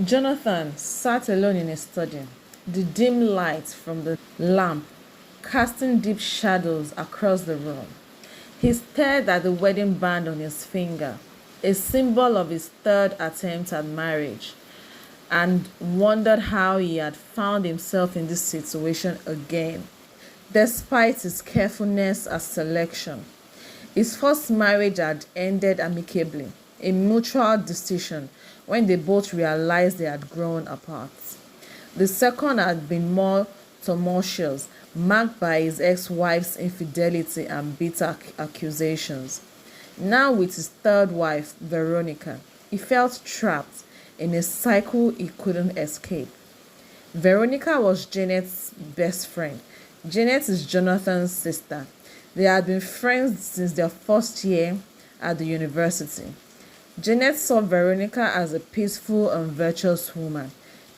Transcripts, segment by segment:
Jonathan sat alone in his study, the dim light from the lamp casting deep shadows across the room. He stared at the wedding band on his finger, a symbol of his third attempt at marriage, and wondered how he had found himself in this situation again, despite his carefulness at selection. His first marriage had ended amicably, a mutual decision when they both realized they had grown apart. The second had been more tumultuous, marked by his ex-wife's infidelity and bitter accusations. Now with his third wife, Veronica, he felt trapped in a cycle he couldn't escape. Veronica was Janet's best friend. Janet is Jonathan's sister. They had been friends since their first year at the university. Janet saw Veronica as a peaceful and virtuous woman,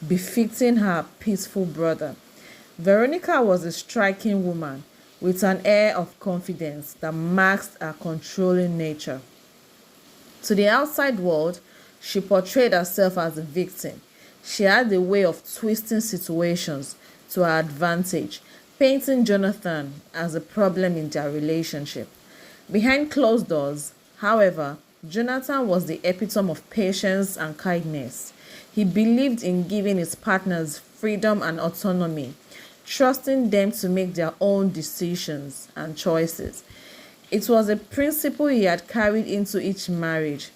befitting her peaceful brother. Veronica was a striking woman with an air of confidence that masked her controlling nature. To the outside world, she portrayed herself as a victim. She had a way of twisting situations to her advantage, painting Jonathan as a problem in their relationship. Behind closed doors, however, Jonathan was the epitome of patience and kindness. He believed in giving his partners freedom and autonomy, trusting them to make their own decisions and choices. It was a principle he had carried into each marriage,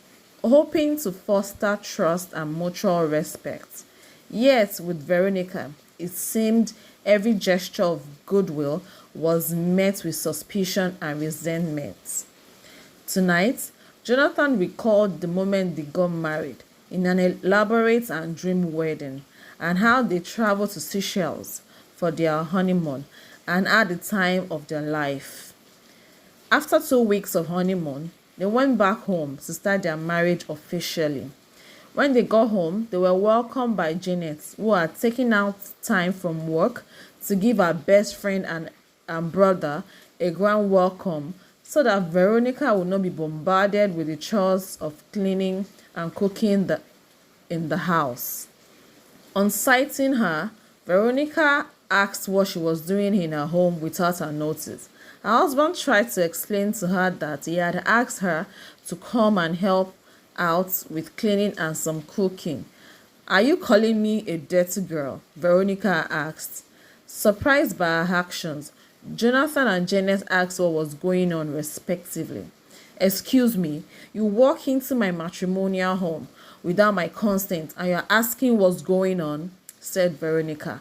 hoping to foster trust and mutual respect. Yet, with Veronica, it seemed every gesture of goodwill was met with suspicion and resentment. Tonight, Jonathan recalled the moment they got married in an elaborate and dream wedding, and how they traveled to Seychelles for their honeymoon and had the time of their life. After 2 weeks of honeymoon, they went back home to start their marriage officially. When they got home, they were welcomed by Janet, who had taken out time from work to give her best friend and brother a grand welcome so that Veronica would not be bombarded with the chores of cleaning and cooking in the house. On sighting her, Veronica asked what she was doing in her home without her notice. Her husband tried to explain to her that he had asked her to come and help out with cleaning and some cooking. "Are you calling me a dirty girl?" Veronica asked. Surprised by her actions, Jonathan and Janet asked what was going on respectively. "Excuse me, you walk into my matrimonial home without my consent and you're asking what's going on," said Veronica.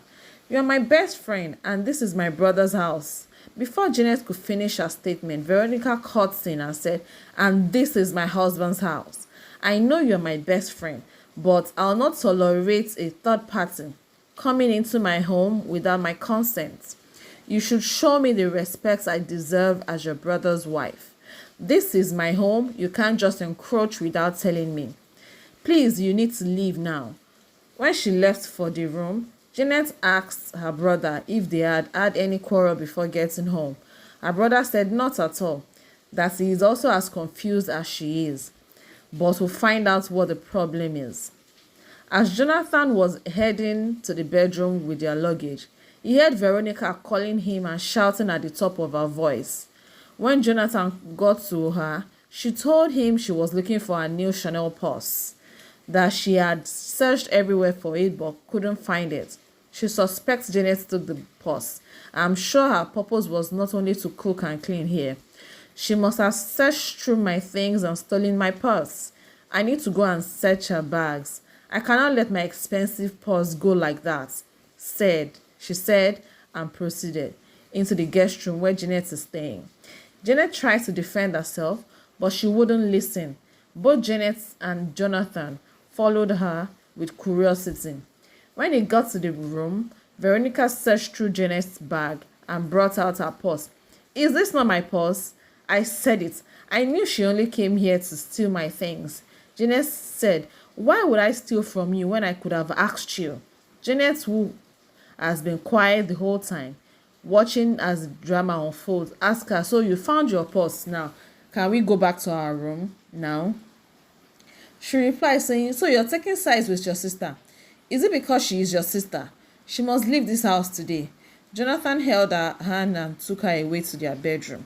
"You're my best friend and this is my brother's house." Before Janet could finish her statement, Veronica cut in and said, "And this is my husband's house. I know you're my best friend, but I'll not tolerate a third party coming into my home without my consent. You should show me the respect I deserve as your brother's wife. This is my home. You can't just encroach without telling me. Please, you need to leave now." When she left for the room, Janet asked her brother if they had had any quarrel before getting home. Her brother said not at all, that he is also as confused as she is, but will find out what the problem is. As Jonathan was heading to the bedroom with their luggage, he heard Veronica calling him and shouting at the top of her voice. When Jonathan got to her, she told him she was looking for a new Chanel purse, that she had searched everywhere for it but couldn't find it. She suspects Janet took the purse. I'm sure her purpose was not only to cook and clean here. She must have searched through my things and stolen my purse. I need to go and search her bags. I cannot let my expensive purse go like that, she said and proceeded into the guest room where Janet is staying. Janet tried to defend herself, but she wouldn't listen. Both Janet and Jonathan followed her with curiosity. When they got to the room, Veronica searched through Janet's bag and brought out her purse. "Is this not my purse?" "I said it. I knew she only came here to steal my things." Janet said, "Why would I steal from you when I could have asked you?" Janet, who has been quiet the whole time, watching as the drama unfolds, asked her, "So you found your purse now. Can we go back to our room now?" She replied saying, "So you're taking sides with your sister? Is it because she is your sister? She must leave this house today." Jonathan held her hand and took her away to their bedroom.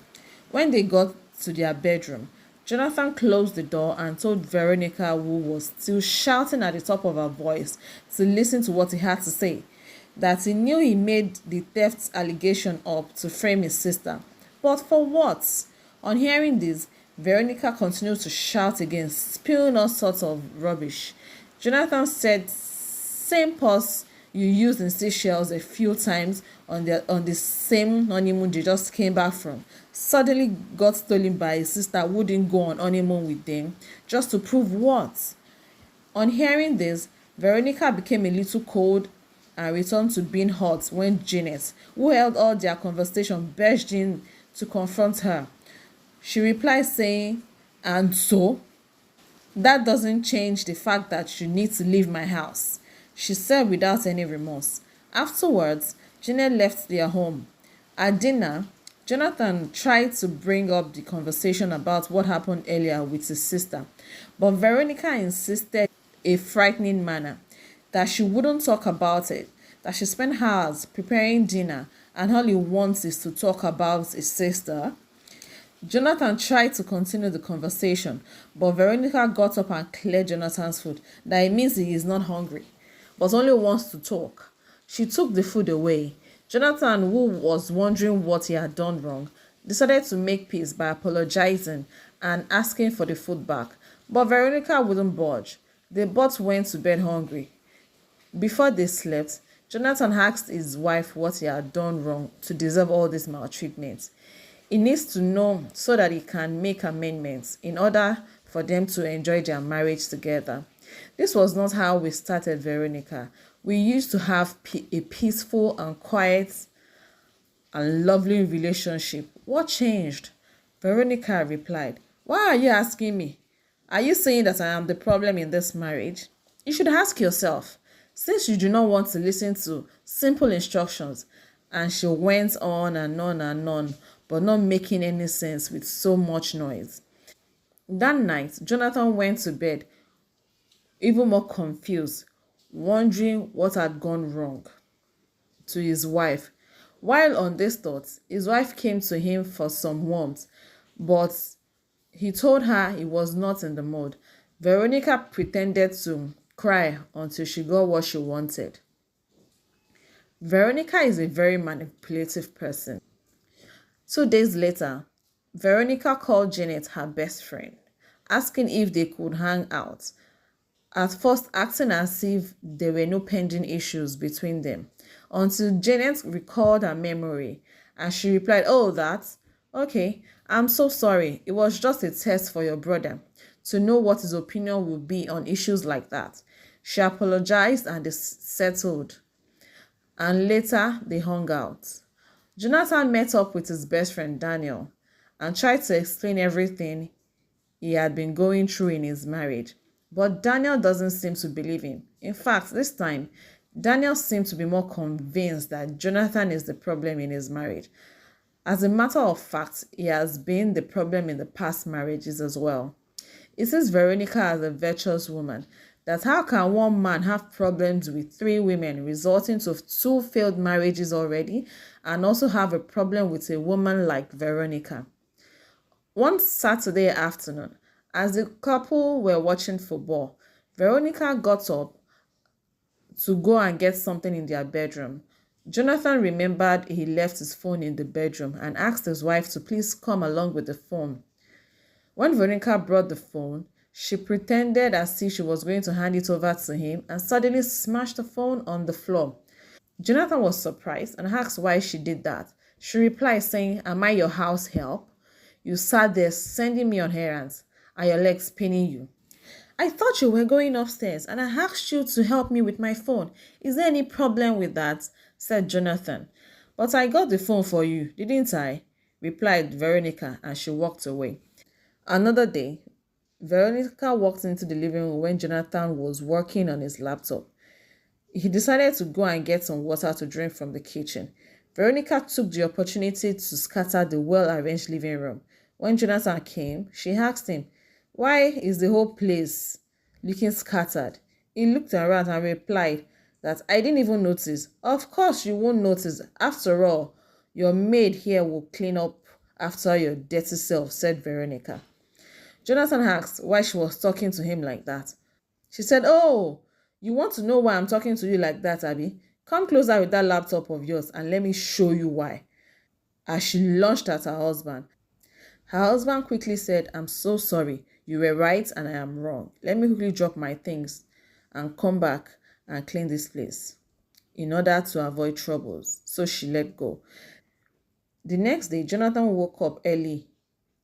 When they got to their bedroom, Jonathan closed the door and told Veronica, who was still shouting at the top of her voice, to listen to what he had to say. That he knew he made the theft allegation up to frame his sister. But for what? On hearing this, Veronica continued to shout again, spewing all sorts of rubbish. Jonathan said, "Same purse you used in Seychelles a few times on the same honeymoon they just came back from suddenly got stolen by his sister who didn't go on honeymoon with them, just to prove what?" On hearing this, Veronica became a little cold and returned to being hot when Janet, who held all their conversation, burst in to confront her. She replied saying, "And so? That doesn't change the fact that you need to leave my house," she said without any remorse. Afterwards, Janet left their home. At dinner, Jonathan tried to bring up the conversation about what happened earlier with his sister, but Veronica insisted in a frightening manner that she wouldn't talk about it, that she spent hours preparing dinner and all he wants is to talk about his sister. Jonathan tried to continue the conversation, but Veronica got up and cleared Jonathan's food. That it means he is not hungry, but only wants to talk. She took the food away. Jonathan, who was wondering what he had done wrong, decided to make peace by apologizing and asking for the food back. But Veronica wouldn't budge. They both went to bed hungry. Before they slept, Jonathan asked his wife what he had done wrong to deserve all this maltreatment. He needs to know so that he can make amendments in order for them to enjoy their marriage together. This was not how we started, Veronica. We used to have a peaceful and quiet and lovely relationship. What changed? Veronica replied, "Why are you asking me? Are you saying that I am the problem in this marriage? You should ask yourself, since you do not want to listen to simple instructions." And she went on and on and on, but not making any sense with so much noise. That night, Jonathan went to bed even more confused, wondering what had gone wrong to his wife. While on this thought, his wife came to him for some warmth, but he told her he was not in the mood. Veronica pretended to cry until she got what she wanted. Veronica is a very manipulative person. 2 days later, Veronica called Janet her best friend, asking if they could hang out, at first acting as if there were no pending issues between them, until Janet recalled her memory and she replied, "Oh, that? Okay, I'm so sorry. It was just a test for your brother to know what his opinion would be on issues like that." She apologized and they settled, and later they hung out. Jonathan met up with his best friend Daniel and tried to explain everything he had been going through in his marriage. But Daniel doesn't seem to believe him. In fact, this time, Daniel seemed to be more convinced that Jonathan is the problem in his marriage. As a matter of fact, he has been the problem in the past marriages as well. He sees Veronica as a virtuous woman. That how can one man have problems with 3 women, resulting to 2 failed marriages already, and also have a problem with a woman like Veronica? One Saturday afternoon, as the couple were watching football, Veronica got up to go and get something in their bedroom. Jonathan remembered he left his phone in the bedroom and asked his wife to please come along with the phone. When Veronica brought the phone, she pretended as if she was going to hand it over to him and suddenly smashed the phone on the floor. Jonathan was surprised and asked why she did that. She replied saying, "Am I your house help? You sat there sending me on errands. Are your legs paining you? I thought you were going upstairs and I asked you to help me with my phone. Is there any problem with that?" said Jonathan. "But I got the phone for you, didn't I?" replied Veronica, and she walked away. Another day, Veronica walked into the living room when Jonathan was working on his laptop. He decided to go and get some water to drink from the kitchen. Veronica took the opportunity to scatter the well-arranged living room. When Jonathan came, she asked him, "Why is the whole place looking scattered. He looked around and replied that I didn't even notice. Of course you won't notice. After all, your maid here will clean up after your dirty self, said Veronica. Jonathan asked why she was talking to him like that. She said, oh, you want to know why I'm talking to you like that, Abby? Come closer with that laptop of yours and let me show you why. As she launched at her husband. Her husband quickly said, I'm so sorry. You were right and I am wrong. Let me quickly drop my things and come back and clean this place in order to avoid troubles. So she let go. The next day, Jonathan woke up early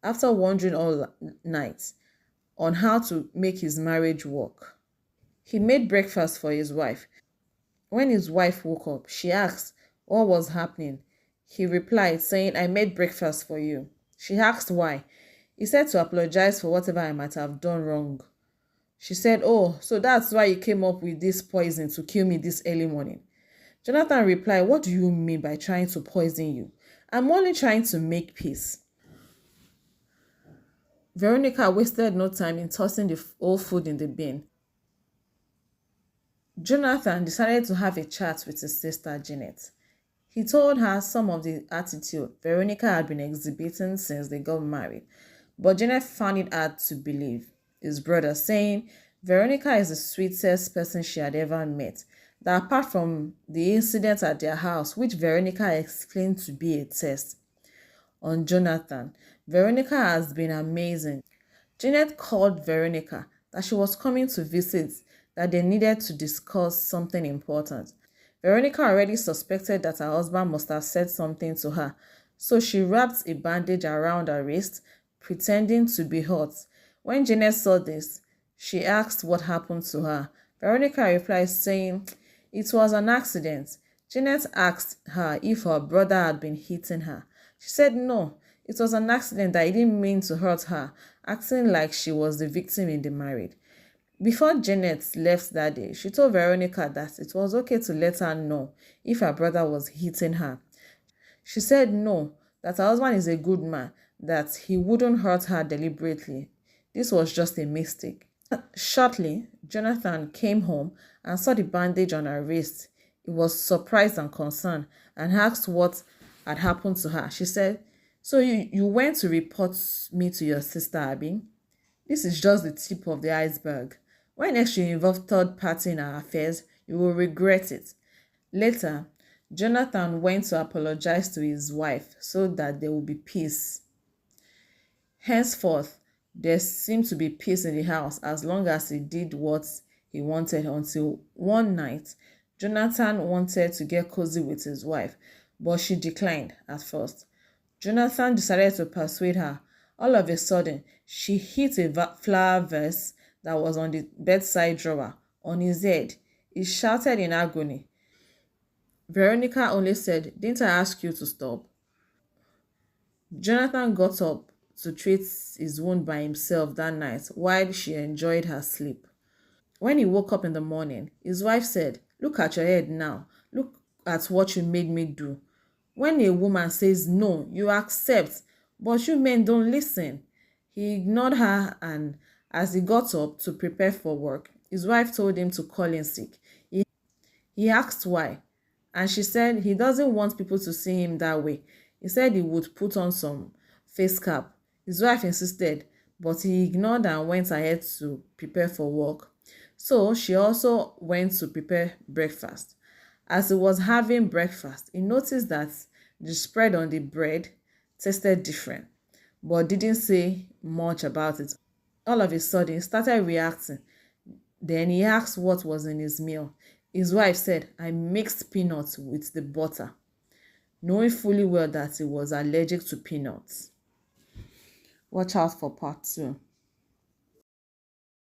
after wondering all night on how to make his marriage work. He made breakfast for his wife. When his wife woke up, she asked what was happening. He replied, saying, I made breakfast for you. She asked why. He said to apologize for whatever I might have done wrong. She said, oh, so that's why you came up with this poison to kill me this early morning. Jonathan replied, what do you mean by trying to poison you? I'm only trying to make peace. Veronica wasted no time in tossing the old food in the bin. Jonathan decided to have a chat with his sister Janet. He told her some of the attitude Veronica had been exhibiting since they got married, but Janet found it hard to believe. His brother saying Veronica is the sweetest person she had ever met, that apart from the incident at their house, which Veronica explained to be a test on Jonathan, Veronica has been amazing. Janet called Veronica that she was coming to visit, that they needed to discuss something important. Veronica already suspected that her husband must have said something to her, so she wrapped a bandage around her wrist, pretending to be hurt. When Janet saw this, she asked what happened to her. Veronica replied saying it was an accident. Janet asked her if her brother had been hitting her. She said no, it was an accident, that he didn't mean to hurt her, acting like she was the victim in the marriage. Before Janet left that day, she told Veronica that it was okay to let her know if her brother was hitting her. She said no, that her husband is a good man, that he wouldn't hurt her deliberately. This was just a mistake. Shortly, Jonathan came home and saw the bandage on her wrist. He was surprised and concerned and asked what had happened to her. She said, so you went to report me to your sister, Abby? This is just the tip of the iceberg. When next you involve third party in our affairs, you will regret it. Later, Jonathan went to apologize to his wife so that there will be peace. Henceforth, there seemed to be peace in the house as long as he did what he wanted, until one night, Jonathan wanted to get cozy with his wife, but she declined at first. Jonathan decided to persuade her. All of a sudden, she hit a flower vase that was on the bedside drawer on his head. He shouted in agony. Veronica only said, didn't I ask you to stop? Jonathan got up to treat his wound by himself that night while she enjoyed her sleep. When he woke up in the morning, his wife said, look at your head now. Look at what you made me do. When a woman says no, you accept, but you men don't listen. He ignored her, and as he got up to prepare for work, his wife told him to call in sick. He asked why, and she said he doesn't want people to see him that way. He said he would put on some face cap. His wife insisted, but he ignored and went ahead to prepare for work. So she also went to prepare breakfast. As he was having breakfast, he noticed that the spread on the bread tasted different, but didn't say much about it. All of a sudden, he started reacting. Then he asked what was in his meal. His wife said, I mixed peanuts with the butter, knowing fully well that he was allergic to peanuts. Watch out for part 2.